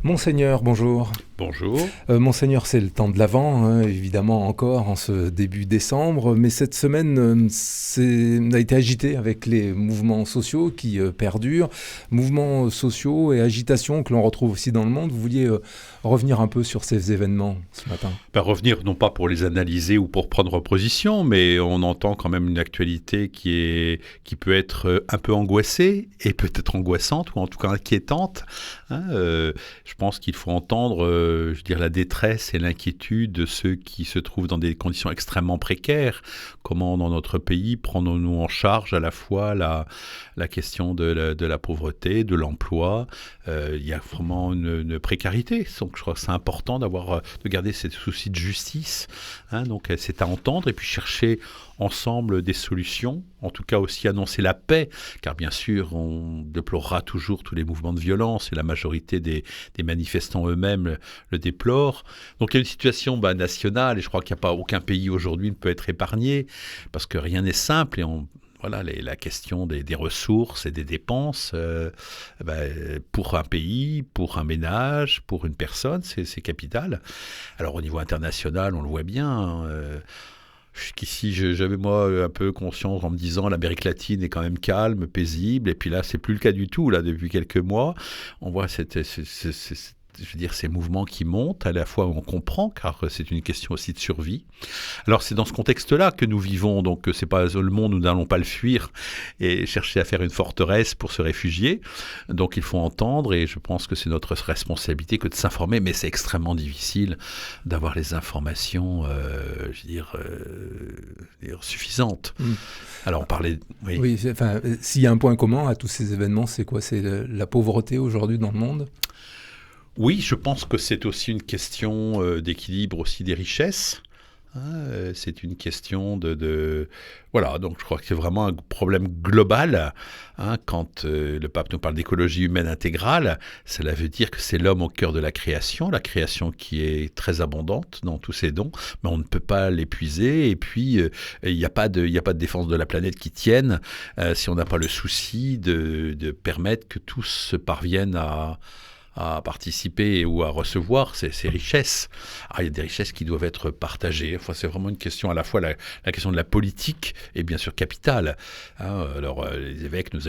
Monseigneur, bonjour. Bonjour. Monseigneur, c'est le temps de l'Avent, hein, évidemment encore en ce début décembre, mais cette semaine a été agitée avec les mouvements sociaux qui perdurent, mouvements sociaux et agitations que l'on retrouve aussi dans le monde. Vous vouliez revenir un peu sur ces événements ce matin? Revenir non pas pour les analyser ou pour prendre position, mais on entend quand même une actualité qui peut être un peu angoissée et peut-être angoissante ou en tout cas inquiétante. Je pense qu'il faut entendre la détresse et l'inquiétude de ceux qui se trouvent dans des conditions extrêmement précaires. Comment dans notre pays prenons-nous en charge à la fois la question de la pauvreté, de l'emploi. Il y a vraiment une précarité. Donc je crois que c'est important de garder ces soucis de justice. Donc c'est à entendre et puis chercher ensemble des solutions, en tout cas aussi annoncer la paix, car bien sûr on déplorera toujours tous les mouvements de violence et la majorité des manifestants eux-mêmes le déplorent. Donc il y a une situation nationale et je crois qu'il n'y a pas aucun pays aujourd'hui ne peut être épargné parce que rien n'est simple et la question des ressources et des dépenses pour un pays, pour un ménage, pour une personne, c'est capital. Alors au niveau international, on le voit bien. Jusqu'ici, j'avais moi un peu conscience en me disant l'Amérique latine est quand même calme, paisible, et puis là, c'est plus le cas du tout. Là, depuis quelques mois, on voit ces mouvements qui montent, à la fois on comprend, car c'est une question aussi de survie. Alors c'est dans ce contexte-là que nous vivons, donc c'est pas le monde, nous n'allons pas le fuir et chercher à faire une forteresse pour se réfugier. Donc il faut entendre, et je pense que c'est notre responsabilité que de s'informer, mais c'est extrêmement difficile d'avoir les informations, suffisantes. Alors on parlait... Oui, s'il y a un point commun à tous ces événements, c'est quoi? C'est la pauvreté aujourd'hui dans le monde? Oui, je pense que c'est aussi une question d'équilibre aussi des richesses. C'est une question Voilà, donc je crois que c'est vraiment un problème global. Quand le pape nous parle d'écologie humaine intégrale, cela veut dire que c'est l'homme au cœur de la création qui est très abondante dans tous ses dons, mais on ne peut pas l'épuiser. Et puis, il n'y a pas de défense de la planète qui tienne si on n'a pas le souci de permettre que tous se parviennent à participer ou à recevoir ces richesses. Il y a des richesses qui doivent être partagées. C'est vraiment une question à la fois la question de la politique et bien sûr capitale. Alors les évêques, nous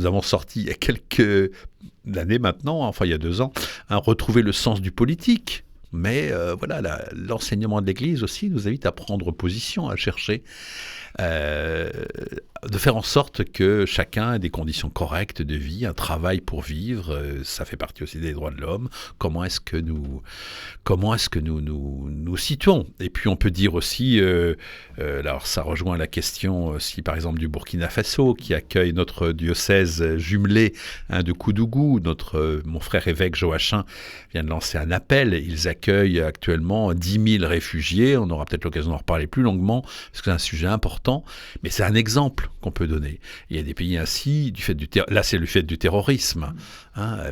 avons sorti il y a quelques années maintenant, il y a 2 ans, retrouver le sens du politique. Mais l'enseignement de l'Église aussi nous invite à prendre position, à chercher de faire en sorte que chacun ait des conditions correctes de vie, un travail pour vivre, ça fait partie aussi des droits de l'homme. Comment est-ce que nous situons? Et puis on peut dire aussi, alors ça rejoint la question aussi par exemple du Burkina Faso qui accueille notre diocèse jumelé de Koudougou. Mon frère évêque Joachim vient de lancer un appel. Ils accueillent actuellement 10 000 réfugiés. On aura peut-être l'occasion d'en reparler plus longuement parce que c'est un sujet important. Mais c'est un exemple qu'on peut donner. Il y a des pays ainsi, là c'est le fait du terrorisme.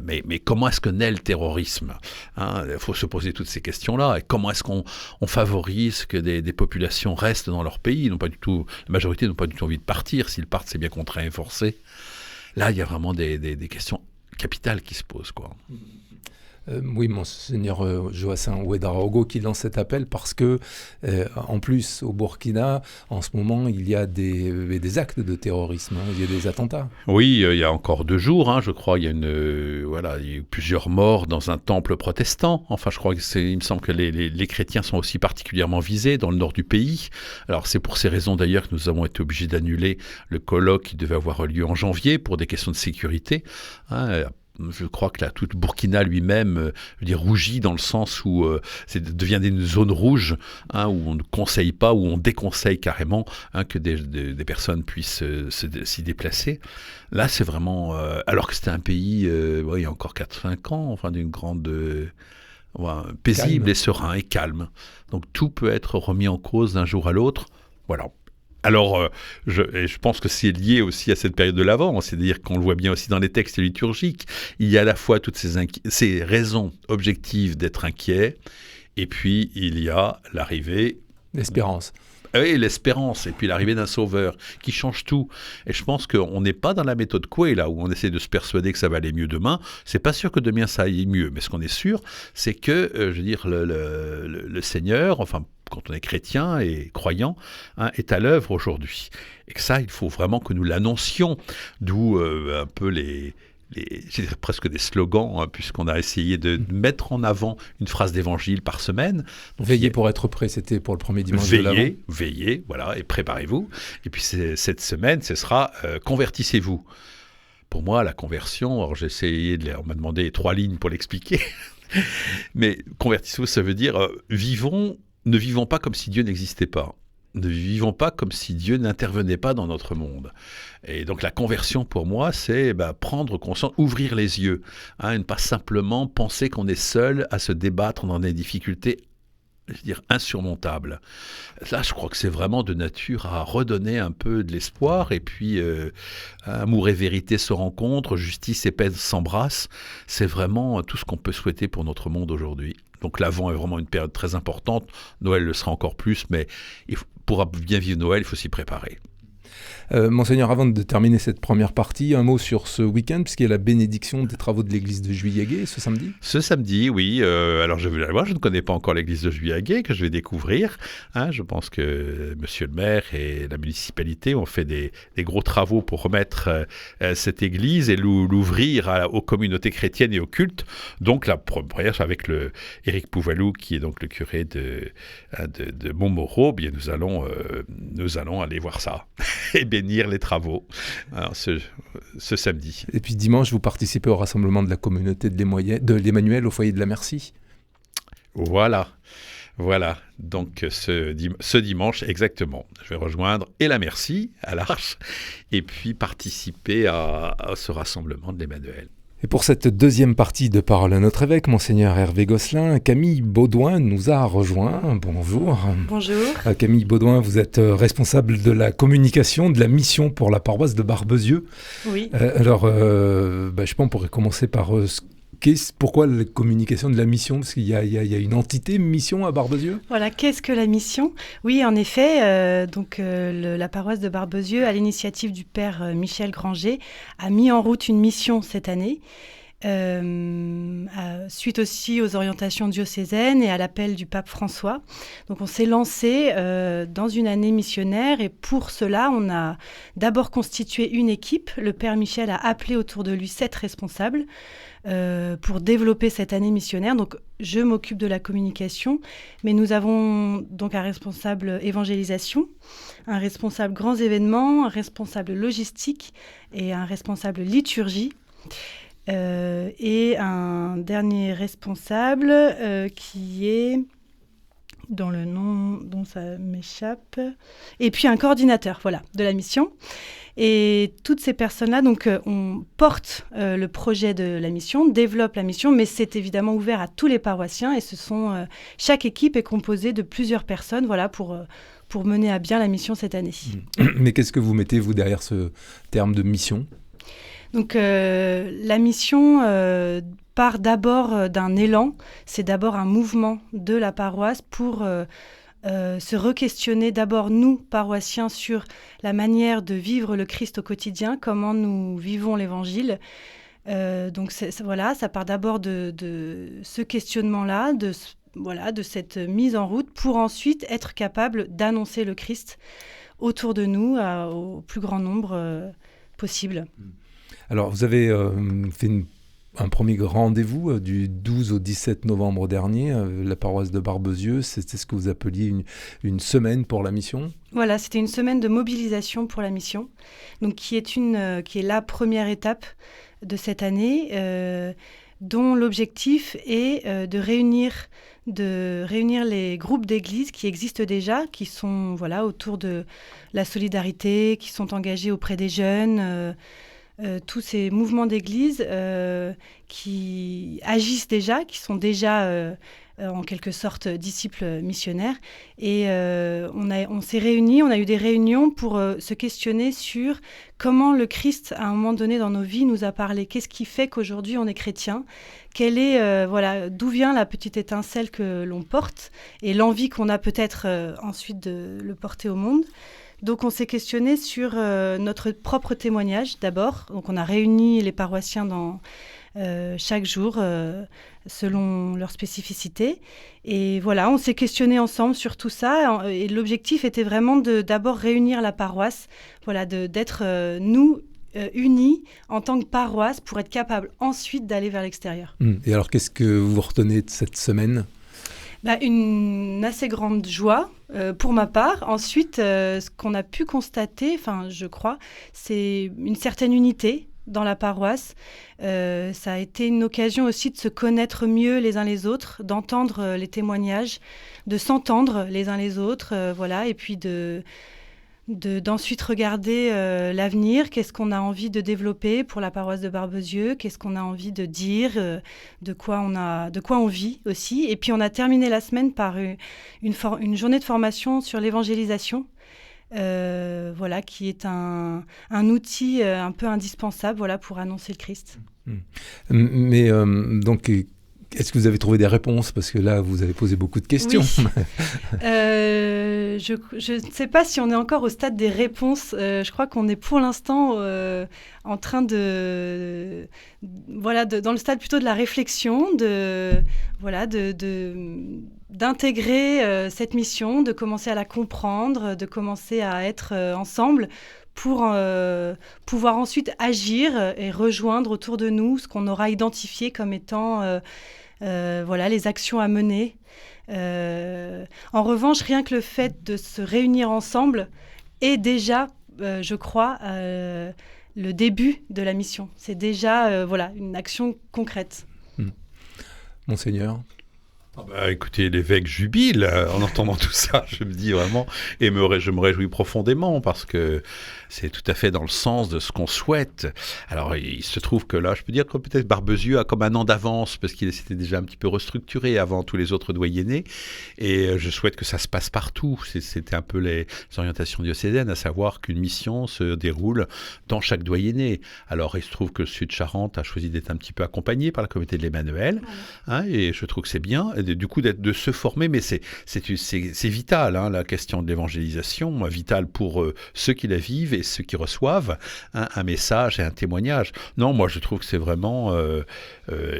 Mais comment est-ce que naît le terrorisme? Il faut se poser toutes ces questions-là. Et comment est-ce qu'on favorise que des populations restent dans leur pays? La majorité n'ont pas du tout envie de partir. S'ils partent, c'est bien contraint et forcé. Là, il y a vraiment des questions capitales qui se posent, quoi. Oui, Monseigneur Joachim Ouédraogo qui lance cet appel parce que, en plus, au Burkina, en ce moment, il y a des actes de terrorisme, il y a des attentats. Oui, il y a encore 2 jours, je crois, il y a eu plusieurs morts dans un temple protestant. Je crois il me semble que les chrétiens sont aussi particulièrement visés dans le nord du pays. Alors, c'est pour ces raisons d'ailleurs que nous avons été obligés d'annuler le colloque qui devait avoir lieu en janvier pour des questions de sécurité. Je crois que tout Burkina lui-même rougit dans le sens où devient une zone rouge où on ne conseille pas, où on déconseille carrément que des personnes puissent s'y déplacer. Là, c'est vraiment... alors que c'était un pays, il y a encore 4-5 ans, d'une grande... paisible et serein et calme. Donc tout peut être remis en cause d'un jour à l'autre. Voilà. Alors, je pense que c'est lié aussi à cette période de l'Avent, c'est-à-dire qu'on le voit bien aussi dans les textes liturgiques. Il y a à la fois toutes ces raisons objectives d'être inquiet, et puis il y a l'arrivée... L'espérance. Oui, l'espérance, et puis l'arrivée d'un sauveur qui change tout. Et je pense qu'on n'est pas dans la méthode Coué, là, où on essaie de se persuader que ça va aller mieux demain. C'est pas sûr que demain ça aille mieux, mais ce qu'on est sûr, c'est que, je veux dire, le Seigneur, enfin, quand on est chrétien et croyant, hein, est à l'œuvre aujourd'hui. Et que ça, il faut vraiment que nous l'annoncions, d'où un peu je dirais presque des slogans, hein, puisqu'on a essayé de mettre en avant une phrase d'évangile par semaine. Donc, veillez pour être prêt, c'était pour le premier dimanche de l'Avent. Veillez, voilà, et préparez-vous. Et puis cette semaine, ce sera convertissez-vous. Pour moi, la conversion, alors j'ai essayé on m'a demandé 3 lignes pour l'expliquer, mais convertissez-vous, ça veut dire ne vivons pas comme si Dieu n'existait pas. Ne vivons pas comme si Dieu n'intervenait pas dans notre monde. Et donc la conversion pour moi, c'est prendre conscience, ouvrir les yeux, hein, et ne pas simplement penser qu'on est seul à se débattre dans des difficultés, je veux dire, insurmontables. Là, je crois que c'est vraiment de nature à redonner un peu de l'espoir, et puis amour et vérité se rencontrent, justice et paix s'embrassent. C'est vraiment tout ce qu'on peut souhaiter pour notre monde aujourd'hui. Donc l'Avent est vraiment une période très importante. Noël le sera encore plus, mais pour bien vivre Noël, il faut s'y préparer. Monseigneur, avant de terminer cette première partie, un mot sur ce week-end, puisqu'il y a la bénédiction des travaux de l'église de Juillaguet ce samedi. Ce samedi, oui. Alors je vais aller voir, je ne connais pas encore l'église de Juillaguet, que je vais découvrir. Hein, je pense que monsieur le maire et la municipalité ont fait des gros travaux pour remettre cette église et l'ouvrir aux communautés chrétiennes et aux cultes. Donc la première, avec Éric Pouvalou, qui est donc le curé de Montmoreau, bien nous allons aller voir ça. Et bénir les travaux ce samedi. Et puis dimanche, vous participez au rassemblement de la communauté de l'Emmanuel au foyer de la Merci. Voilà. Donc ce dimanche, exactement, je vais rejoindre et la Merci à l'Arche et puis participer à ce rassemblement de l'Emmanuel. Et pour cette deuxième partie de Parole à notre évêque, Monseigneur Hervé Gosselin, Camille Baudouin nous a rejoint. Bonjour. Bonjour. Camille Baudouin, vous êtes responsable de la communication, de la mission pour la paroisse de Barbezieux. Oui. Alors, je pense qu'on pourrait commencer par pourquoi la communication de la mission ? Parce qu'il y a une entité mission à Barbezieux. Voilà, qu'est-ce que la mission ? Oui, en effet, la paroisse de Barbezieux, à l'initiative du père Michel Granger, a mis en route une mission cette année, suite aussi aux orientations diocésaines et à l'appel du pape François. Donc on s'est lancé dans une année missionnaire et pour cela, on a d'abord constitué une équipe. Le père Michel a appelé autour de lui 7 responsables pour développer cette année missionnaire. Donc, je m'occupe de la communication, mais nous avons donc un responsable évangélisation, un responsable grands événements, un responsable logistique et un responsable liturgie. Et un dernier responsable qui est dans le nom dont ça m'échappe, et puis un coordinateur, de la mission. Et toutes ces personnes-là, on porte le projet de la mission, développe la mission, mais c'est évidemment ouvert à tous les paroissiens et chaque équipe est composée de plusieurs personnes, pour mener à bien la mission cette année. Mais qu'est-ce que vous mettez, vous, derrière ce terme de mission ? Donc la mission part d'abord d'un élan, c'est d'abord un mouvement de la paroisse pour se re-questionner d'abord nous, paroissiens, sur la manière de vivre le Christ au quotidien, comment nous vivons l'Évangile. Ça part d'abord de ce questionnement-là, de cette mise en route pour ensuite être capable d'annoncer le Christ autour de nous au plus grand nombre possible. Alors, vous avez fait un premier rendez-vous du 12 au 17 novembre dernier, la paroisse de Barbezieux. C'était ce que vous appeliez une semaine pour la mission. Voilà, c'était une semaine de mobilisation pour la mission, donc qui est la première étape de cette année, dont l'objectif est de réunir les groupes d'églises qui existent déjà, qui sont autour de la solidarité, qui sont engagés auprès des jeunes, tous ces mouvements d'église qui agissent déjà, qui sont déjà en quelque sorte disciples missionnaires. Et on s'est réunis, on a eu des réunions pour se questionner sur comment le Christ, à un moment donné dans nos vies, nous a parlé. Qu'est-ce qui fait qu'aujourd'hui on est chrétien ? Quelle est, d'où vient la petite étincelle que l'on porte et l'envie qu'on a peut-être ensuite de le porter au monde. Donc on s'est questionné sur notre propre témoignage d'abord. Donc on a réuni les paroissiens chaque jour selon leur spécificité. Et voilà, on s'est questionné ensemble sur tout ça. Et l'objectif était vraiment d'abord réunir la paroisse, d'être nous unis en tant que paroisse pour être capable ensuite d'aller vers l'extérieur. Et alors qu'est-ce que vous retenez de cette semaine ? Une assez grande joie pour ma part. Ensuite, ce qu'on a pu constater, je crois, c'est une certaine unité dans la paroisse. Ça a été une occasion aussi de se connaître mieux les uns les autres, d'entendre les témoignages, de s'entendre les uns les autres, et puis d'ensuite regarder l'avenir, qu'est-ce qu'on a envie de développer pour la paroisse de Barbezieux, qu'est-ce qu'on a envie de dire, de quoi on vit aussi. Et puis on a terminé la semaine par une journée de formation sur l'évangélisation, qui est un outil un peu indispensable pour annoncer le Christ. Mais donc... Est-ce que vous avez trouvé des réponses ? Parce que là, vous avez posé beaucoup de questions. Oui. Je ne sais pas si on est encore au stade des réponses. Je crois qu'on est pour l'instant en train dans le stade plutôt de la réflexion, d'intégrer cette mission, de commencer à la comprendre, de commencer à être ensemble pour pouvoir ensuite agir et rejoindre autour de nous ce qu'on aura identifié comme étant les actions à mener. En revanche, rien que le fait de se réunir ensemble est déjà, je crois, le début de la mission. C'est déjà une action concrète. Monseigneur ? Écoutez, l'évêque jubile en entendant tout ça, je me dis vraiment, et je me réjouis profondément parce que c'est tout à fait dans le sens de ce qu'on souhaite. Alors, il se trouve que là, je peux dire que peut-être Barbezieux a comme un an d'avance parce qu'il s'était déjà un petit peu restructuré avant tous les autres doyennés, et je souhaite que ça se passe partout. C'était un peu les orientations diocésaines, à savoir qu'une mission se déroule dans chaque doyenné. Alors, il se trouve que le Sud-Charente a choisi d'être un petit peu accompagné par la communauté de l'Emmanuel, et je trouve que c'est bien. Du coup, de se former, mais c'est vital, la question de l'évangélisation, vital pour ceux qui la vivent et ceux qui reçoivent un message et un témoignage. Non, moi, je trouve que c'est vraiment...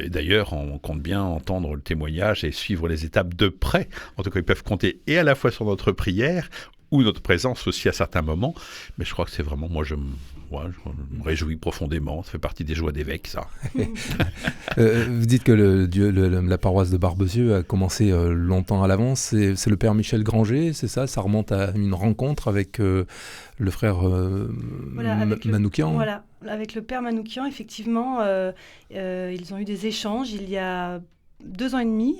d'ailleurs, on compte bien entendre le témoignage et suivre les étapes de près. En tout cas, ils peuvent compter et à la fois sur notre prière ou notre présence aussi à certains moments. Mais je crois que c'est vraiment... Moi, je me réjouis profondément. Ça fait partie des joies d'évêque, ça. Vous dites que la paroisse de Barbezieux a commencé longtemps à l'avance. C'est le père Michel Granger, c'est ça ? Ça remonte à une rencontre avec le frère Manoukian. Avec le père Manoukian, effectivement, ils ont eu des échanges il y a 2 ans et demi.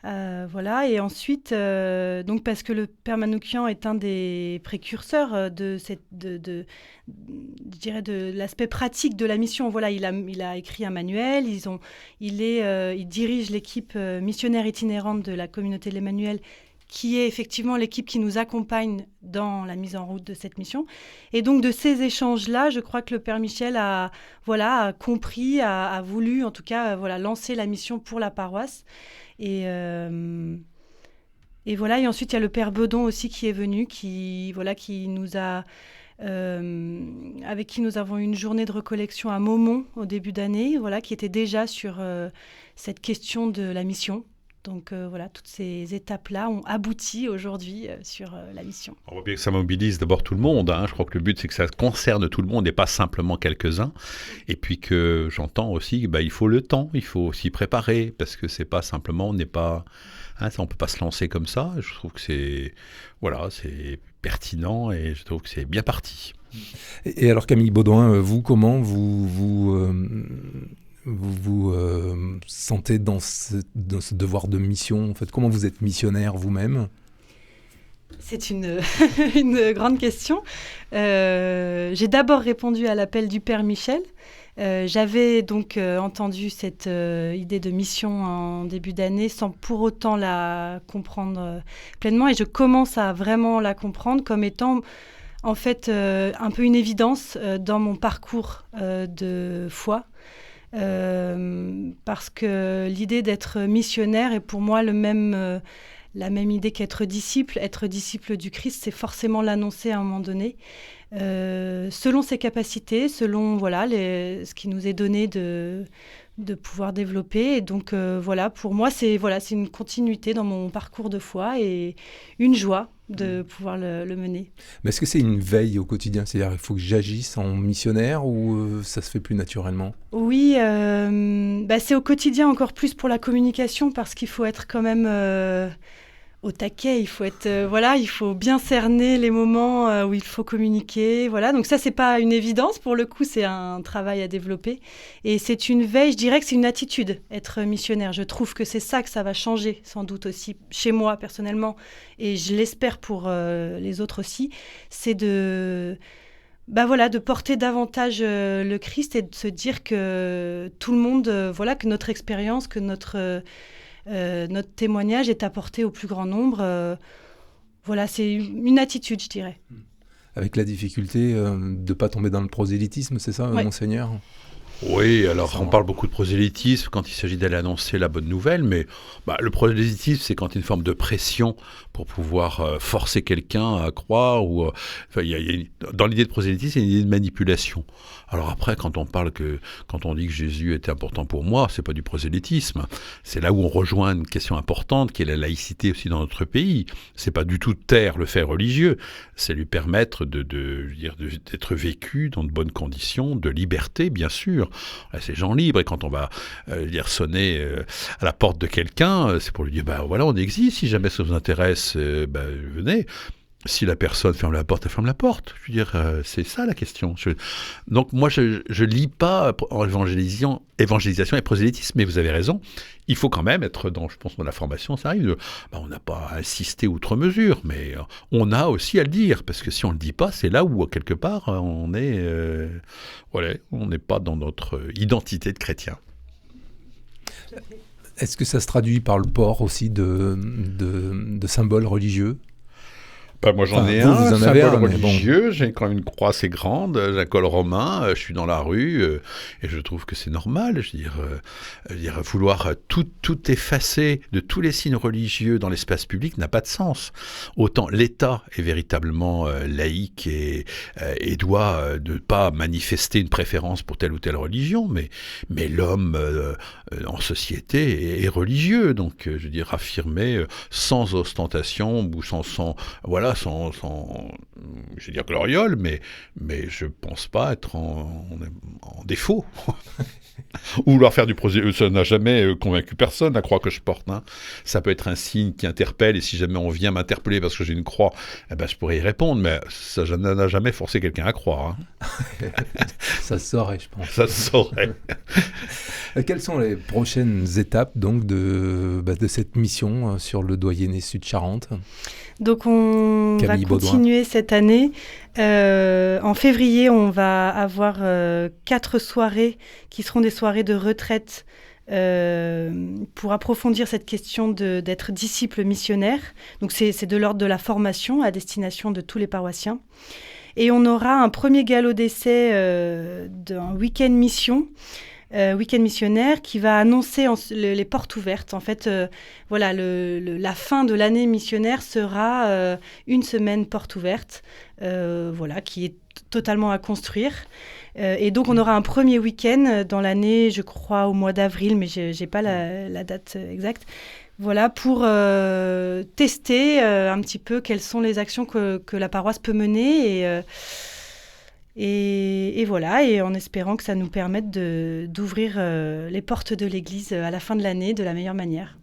Et ensuite, donc parce que le père Manoukian est un des précurseurs de l'aspect pratique de la mission. Il a écrit un manuel. Il dirige l'équipe missionnaire itinérante de la communauté de l'Emmanuel, qui est effectivement l'équipe qui nous accompagne dans la mise en route de cette mission. Et donc, de ces échanges-là, je crois que le Père Michel a compris, a voulu, en tout cas, lancer la mission pour la paroisse. Et ensuite, il y a le Père Bedon aussi qui est venu, qui nous a... avec qui nous avons eu une journée de recollection à Maumont au début d'année, qui était déjà sur cette question de la mission. Donc toutes ces étapes-là ont abouti aujourd'hui sur la mission. On voit bien que ça mobilise d'abord tout le monde. Je crois que le but, c'est que ça concerne tout le monde et pas simplement quelques-uns. Et puis que j'entends aussi qu'il faut le temps, il faut s'y préparer parce que c'est pas simplement, on n'est pas... on peut pas se lancer comme ça. Je trouve que c'est pertinent et je trouve que c'est bien parti. Et alors Camille Baudouin, vous, comment vous sentez dans ce devoir de mission ? En fait, comment vous êtes missionnaire vous-même ? C'est une, une grande question. J'ai d'abord répondu à l'appel du Père Michel. J'avais donc entendu cette idée de mission en début d'année sans pour autant la comprendre pleinement. Et je commence à vraiment la comprendre comme étant en fait un peu une évidence dans mon parcours de foi. Parce que l'idée d'être missionnaire est pour moi la même idée qu'être disciple. Être disciple du Christ, c'est forcément l'annoncer à un moment donné. Selon ses capacités, selon ce qui nous est donné de pouvoir développer. Et donc pour moi, c'est une continuité dans mon parcours de foi et une joie de pouvoir le mener. Mais est-ce que c'est une veille au quotidien ? C'est-à-dire il faut que j'agisse en missionnaire ou ça se fait plus naturellement ? Oui, c'est au quotidien encore plus pour la communication parce qu'il faut être quand même au taquet, il faut être il faut bien cerner les moments où il faut communiquer, voilà. Donc ça c'est pas une évidence pour le coup, c'est un travail à développer et c'est une veille, je dirais que c'est une attitude être missionnaire. Je trouve que c'est ça que ça va changer sans doute aussi chez moi personnellement et je l'espère pour les autres aussi, c'est de porter davantage le Christ et de se dire que tout le monde que notre expérience, que notre témoignage est apporté au plus grand nombre. C'est une attitude, je dirais. Avec la difficulté de ne pas tomber dans le prosélytisme, c'est ça, ouais. Monseigneur ? Oui, alors on parle beaucoup de prosélytisme quand il s'agit d'aller annoncer la bonne nouvelle, mais le prosélytisme, c'est quand il y a une forme de pression pour pouvoir forcer quelqu'un à croire. Dans l'idée de prosélytisme, il y a une idée de manipulation. Alors après, quand on dit que Jésus était important pour moi, c'est pas du prosélytisme. C'est là où on rejoint une question importante, qui est la laïcité aussi dans notre pays. C'est pas du tout taire le fait religieux, c'est lui permettre d'être vécu dans de bonnes conditions, de liberté, bien sûr. Là, c'est gens libres, et quand on va sonner à la porte de quelqu'un, c'est pour lui dire, on existe, si jamais ça vous intéresse, venez. Si la personne ferme la porte, elle ferme la porte. Je veux dire, c'est ça la question. Donc moi, je lis pas en évangélisation et prosélytisme, mais vous avez raison. Il faut quand même être dans la formation, ça arrive. On n'a pas à insister outre mesure, mais on a aussi à le dire, parce que si on le dit pas, c'est là où quelque part on est, on n'est pas dans notre identité de chrétien. Est-ce que ça se traduit par le port aussi de symboles religieux ? Moi j'en ai un symbole religieux, j'ai quand même une croix assez grande, j'ai un col romain, je suis dans la rue et je trouve que c'est normal, vouloir tout effacer de tous les signes religieux dans l'espace public n'a pas de sens. Autant l'État est véritablement laïque et doit ne pas manifester une préférence pour telle ou telle religion, mais l'homme en société est religieux, donc affirmer sans ostentation ou sans gloriole, mais je pense pas être en défaut. Ou leur faire du prosélytisme, ça n'a jamais convaincu personne, la croix que je porte. Ça peut être un signe qui interpelle, et si jamais on vient m'interpeller parce que j'ai une croix, je pourrais y répondre, mais ça n'a jamais forcé quelqu'un à croire. Ça se saurait, je pense. Ça se saurait. Quelles sont les prochaines étapes donc de cette mission sur le doyenné Sud-Charente ? Donc on Camille va continuer cette année. En février, on va avoir 4 soirées qui seront des soirées de retraite pour approfondir cette question d'être disciple missionnaire. Donc c'est de l'ordre de la formation à destination de tous les paroissiens. Et on aura un premier galop d'essai d'un week-end mission. Week-end missionnaire qui va annoncer les portes ouvertes. En fait, la fin de l'année missionnaire sera une semaine porte ouverte, qui est totalement à construire. Et donc, on aura un premier week-end dans l'année, je crois, au mois d'avril, mais je n'ai pas la date exacte. Pour tester un petit peu quelles sont les actions que la paroisse peut mener et en espérant que ça nous permette d'ouvrir les portes de l'Église à la fin de l'année de la meilleure manière.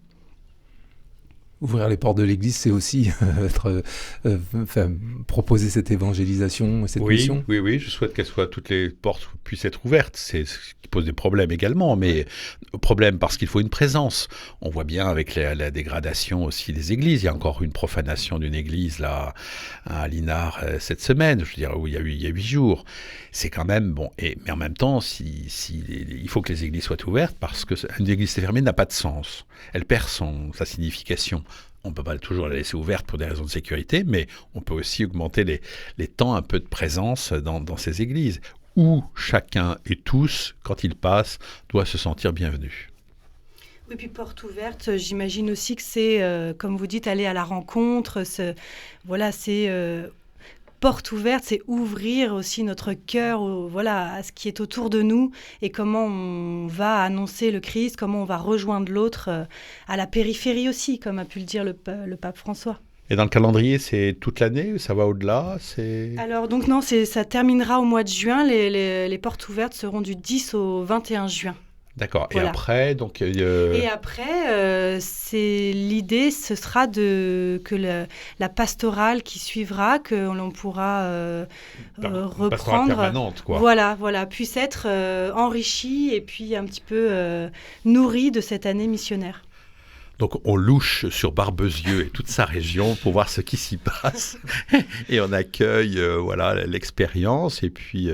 Ouvrir les portes de l'Église, c'est aussi proposer cette évangélisation, cette mission. Oui, je souhaite toutes les portes puissent être ouvertes. C'est ce qui pose des problèmes également, mais problème parce qu'il faut une présence. On voit bien avec la dégradation aussi des églises. Il y a encore une profanation d'une église là à Linard cette semaine, je veux dire, où il y a 8 jours. C'est quand même bon. Mais en même temps, il faut que les églises soient ouvertes parce qu'une église fermée n'a pas de sens. Elle perd sa signification. On ne peut pas toujours la laisser ouverte pour des raisons de sécurité, mais on peut aussi augmenter les temps un peu de présence dans ces églises, où chacun et tous, quand ils passent, doit se sentir bienvenu. Oui, puis porte ouverte, j'imagine aussi que c'est, comme vous dites, aller à la rencontre. Porte ouverte, c'est ouvrir aussi notre cœur à ce qui est autour de nous et comment on va annoncer le Christ, comment on va rejoindre l'autre à la périphérie aussi, comme a pu le dire le pape François. Et dans le calendrier, c'est toute l'année ou ça va au-delà? Alors donc non, ça terminera au mois de juin. Les portes ouvertes seront du 10 au 21 juin. D'accord. Voilà. Et après, donc. Et après, l'idée, ce sera que la pastorale qui suivra, que l'on pourra reprendre, pastorale permanente, quoi. Voilà, puisse être enrichie et puis un petit peu nourrie de cette année missionnaire. Donc on louche sur Barbezieux et toute sa région pour voir ce qui s'y passe et on accueille l'expérience et puis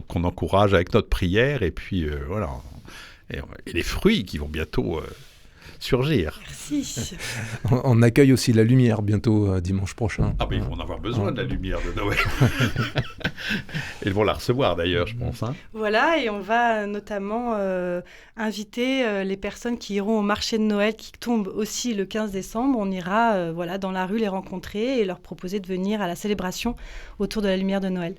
qu'on encourage avec notre prière et puis voilà et les fruits qui vont bientôt surgir. Merci. On accueille aussi la lumière bientôt dimanche prochain. Ah ben ils vont en avoir besoin de la lumière de Noël. Ils vont la recevoir d'ailleurs, je pense. Hein. Voilà, et on va notamment inviter les personnes qui iront au marché de Noël qui tombe aussi le 15 décembre. On ira dans la rue les rencontrer et leur proposer de venir à la célébration autour de la lumière de Noël.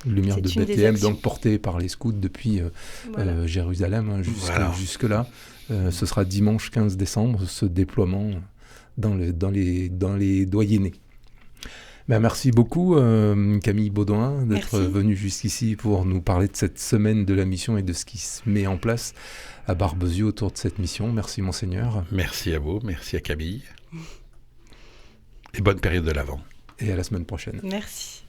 Lumière de Bethléem, donc portée par les scouts depuis Jérusalem jusque-là. Ce sera dimanche 15 décembre, ce déploiement dans les doyennés. Merci beaucoup Camille Baudouin d'être venue jusqu'ici pour nous parler de cette semaine de la mission et de ce qui se met en place à Barbezieux autour de cette mission. Merci Monseigneur. Merci à vous, merci à Camille. Et bonne période de l'Avent. Et à la semaine prochaine. Merci.